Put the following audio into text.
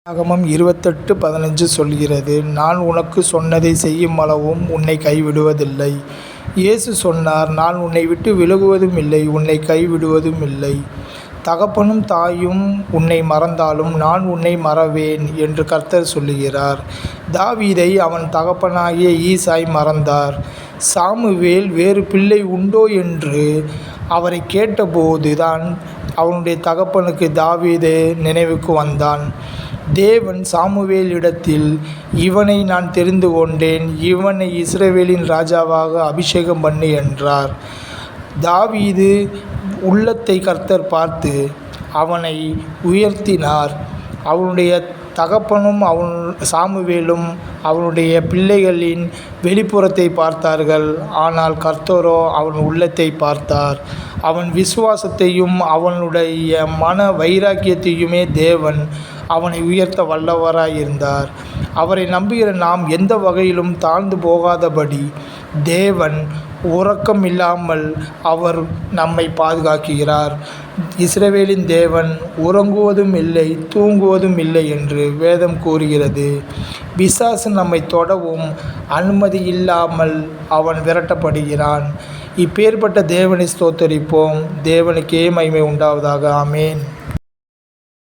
ஆகமம் 28:15 சொல்கிறது, நான் உனக்கு சொன்னதை செய்யும் அளவும் உன்னை கைவிடுவதில்லை. இயேசு சொன்னார், நான் உன்னை விட்டு விலகுவதும் இல்லை, உன்னை கைவிடுவதும் இல்லை. தகப்பனும் தாயும் உன்னை மறந்தாலும் நான் உன்னை மறவேன் என்று கர்த்தர் சொல்லுகிறார். தாவீதை அவன் தகப்பனாகிய ஈசாய் மறந்தார். சாமுவேல் வேறு பிள்ளை உண்டோ என்று அவரை கேட்டபோது தான் அவனுடைய தகப்பனுக்கு தாவீது நினைவுக்கு வந்தான். தேவன் சாமுவேலிடத்தில், இவனை நான் தெரிந்து கொண்டேன், இவனை இஸ்ரவேலின் ராஜாவாக அபிஷேகம் பண்ணு என்றார். தாவீது உள்ளத்தை கர்த்தர் பார்த்து அவனை உயர்த்தினார். அவனுடைய தகப்பனும் சாமுவேலும் அவனுடைய பிள்ளைகளின் வெளிப்புறத்தை பார்த்தார்கள். ஆனால் கர்த்தரோ அவன் உள்ளத்தை பார்த்தார். அவன் விசுவாசத்தையும் அவனுடைய மன வைராக்கியத்தையுமே தேவன் அவனை உயர்த்த வல்லவராயிருந்தார். அவரை நம்புகிற நாம் எந்த வகையிலும் தாழ்ந்து போகாதபடி தேவன் உறக்கம் இல்லாமல் அவர் நம்மை பாதுகாக்கிறார். இஸ்ரவேலின் தேவன் உறங்குவதும் இல்லை, தூங்குவதும் இல்லை என்று வேதம் கூறுகிறது. பிசாசு நம்மை தொடவும் அனுமதி இல்லாமல் அவன் விரட்டப்படுகிறான். இப்பேற்பட்ட தேவனை ஸ்தோத்தரிப்போம். தேவனுக்கே மகிமை உண்டாவதாக. ஆமேன்.